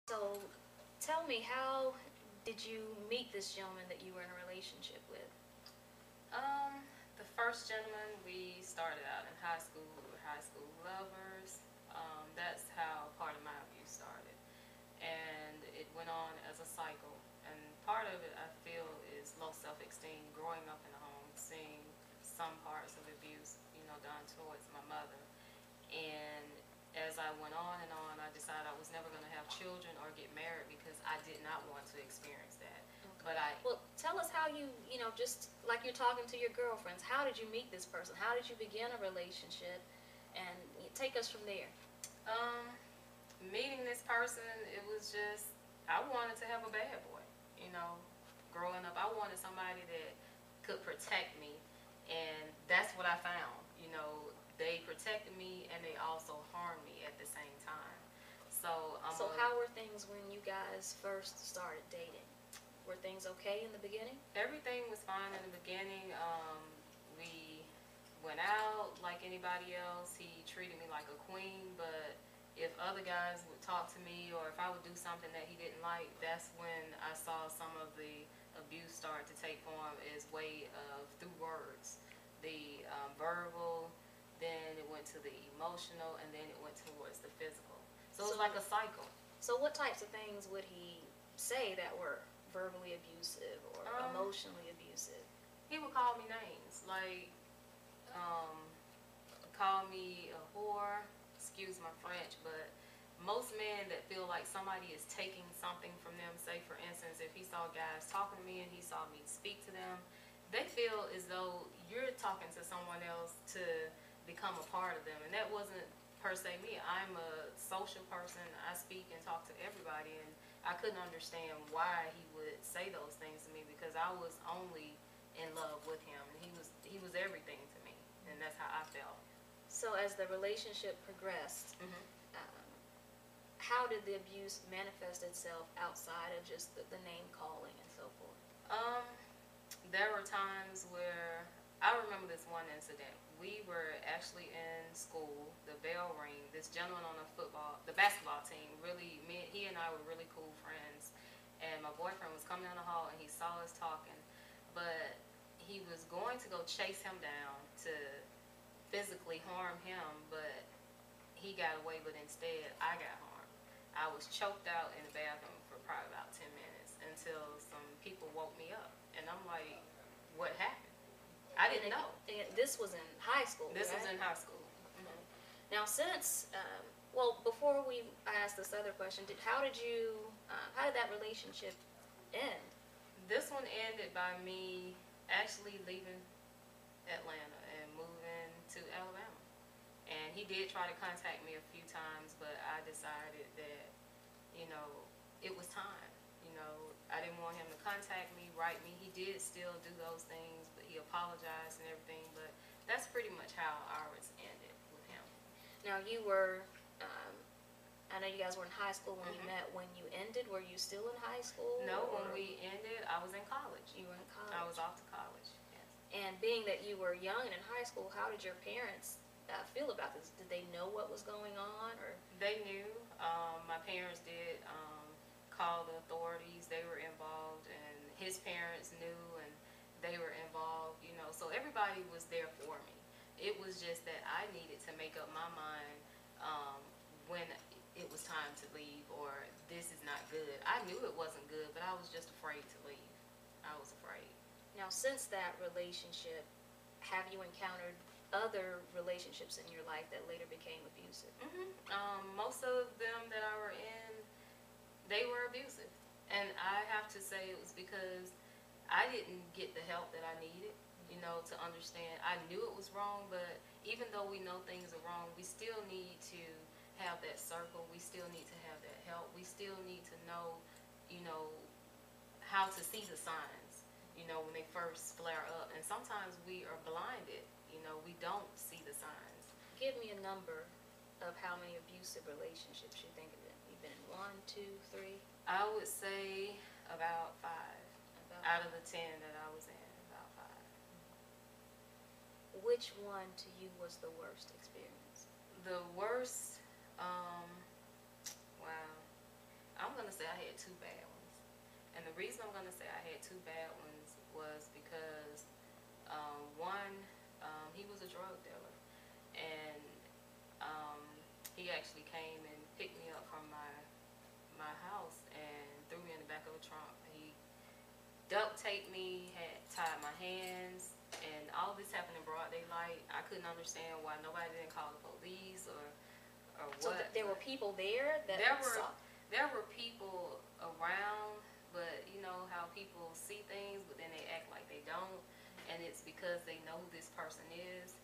So, tell me, how did you meet this gentleman that you were in a relationship with? Um, the first gentleman, we started out in high school. We were high school lovers. That's how part of my abuse started. And it went on as a cycle. And part of it, I feel, is low self-esteem, growing up in a home, seeing some parts of abuse, done towards my mother. And as I went on, I decided I was never going to have children or get married because I did not want to experience that. Okay. But I, Well, tell us how just like you're talking to your girlfriends, how did you meet this person? How did you begin a relationship? And take us from there. um, meeting this person, it was just, I wanted to have a bad boy. You know, growing up, I wanted somebody that could protect me, and that's what I found. They protected me and they also harmed me at the same time. So, So, how were things when you guys first started dating? Were things okay in the beginning? everything was fine in the beginning. We went out like anybody else. He treated me like a queen, but if other guys would talk to me or if I would do something that he didn't like, that's when I saw some of the abuse start to take form as way of through words. The verbal, then it went to the emotional, and then it went towards the physical. So it was like a cycle. So, what types of things would he say that were verbally abusive or emotionally abusive? He would call me names, like um, call me a whore, excuse my French, but most men that feel like somebody is taking something from them, say for instance, if he saw guys talking to me and he saw me speak to them, they feel as though you're talking to someone else to become a part of them. And that wasn't per se me. I'm a social person. I speak and talk to everybody, and I couldn't understand why he would say those things to me because I was only in love with him, and he was everything to me, and that's how I felt. So, as the relationship progressed, how did the abuse manifest itself outside of just the name calling and so forth? Um, there were times where I remember this one incident. We were actually in school. The bell rang. This gentleman on the basketball team, he and I were really cool friends. And my boyfriend was coming down the hall and he saw us talking, but he was going to go chase him down to physically harm him, but he got away. But instead, I got harmed. I was choked out in the bathroom for probably about 10 minutes until some people woke me up, and I'm like, "What happened?" I didn't know. And this was in high school. This right? was in high school. Now, before I ask this other question, how did that relationship end? This one ended by me actually leaving Atlanta and moving to Alabama. And he did try to contact me a few times, but I decided that, it was time. I didn't want him to contact me, write me. He did still do those things, but he apologized and everything. But that's pretty much how ours ended with him. Now, I know you guys were in high school when you met. When you ended, were you still in high school? No, when we ended, I was in college. You were in college. I was off to college, yes. And being that you were young and in high school, how did your parents feel about this? Did they know what was going on, or? They knew. My parents did call the authorities. They were involved, and his parents knew, and they were involved. So everybody was there for me. It was just that I needed to make up my mind when it was time to leave, or this is not good. I knew it wasn't good, but I was just afraid to leave. I was afraid. Now, since that relationship, have you encountered other relationships in your life that later became abusive? Most of them that I were in, they were abusive. And I have to say it was because I didn't get the help that I needed, to understand. I knew it was wrong, but even though we know things are wrong, we still need to have that circle. We still need to have that help. We still need to know, how to see the signs, when they first flare up. And sometimes we are blinded, we don't see the signs. Give me a number of how many abusive relationships you think of it. You've been in 1, 2, 3? I would say about 5. Out of the 10 that I was in, about 5. Which one to you was the worst experience? The worst, wow. I'm going reason I'm gonna say I had two bad ones was because one, he was a drug dealer, and he actually came and picked me up from my house and threw me in the back of a trunk. He duct taped me, had tied my hands, and all this happened in broad daylight. I couldn't understand why nobody didn't call the police or So what. there were people there that saw. There were people around, but you know how people see things, but then they act like they don't, and it's because they know who this person is.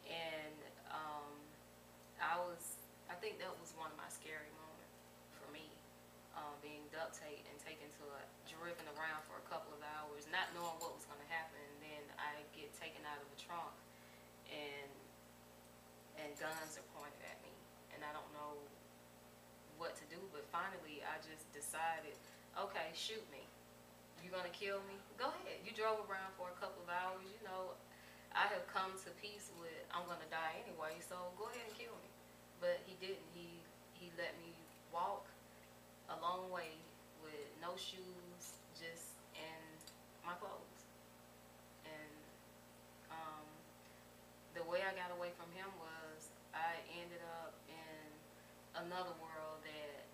And I think that was one of my scary moments for me, being duct taped and driven around for a couple of hours, not knowing what was going to happen. And then I get taken out of the trunk, and guns are pointed at me, and I don't know what to do. But finally, I just decided, okay, shoot me. You're gonna kill me? Go ahead. You drove around for a couple of hours. You know, I have come to peace with I'm gonna die anyway, so go ahead and kill me. But he didn't. He let me walk a long way with no shoes, just in my clothes. And the way I got away from him was I ended up in another world that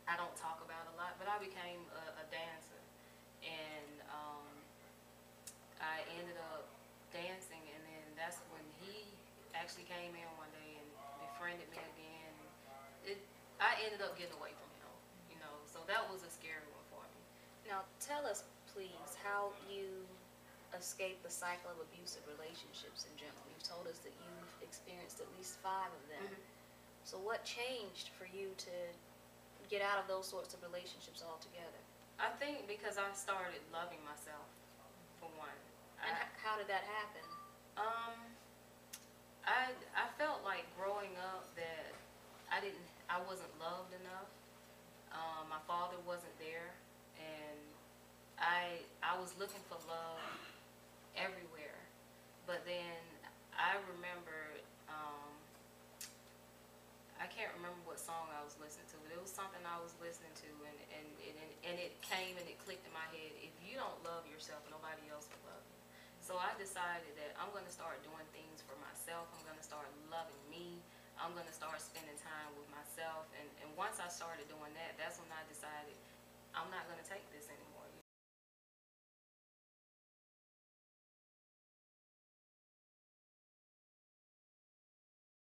I don't talk about a lot, but I became a dancer. And I ended up dancing, and then that's when he actually came in one day and befriended me again. I ended up getting away from him, you know, so that was a scary one for me. Now, tell us, please, how you escape the cycle of abusive relationships in general. You've told us that you've experienced at least 5 of them. So what changed for you to get out of those sorts of relationships altogether? I think because I started loving myself, for one. And how did that happen? I felt like growing up that I wasn't loved enough. My father wasn't there, and I was looking for love everywhere. But then I remember, I can't remember what song I was listening to, but it was something I was listening to, and it came and it clicked in my head. If you don't love yourself, nobody else will love you. So I decided that I'm going to start doing things for myself. I'm going to start loving me. I'm going to start spending time with myself. And once I started doing that, that's when I decided I'm not going to take this anymore.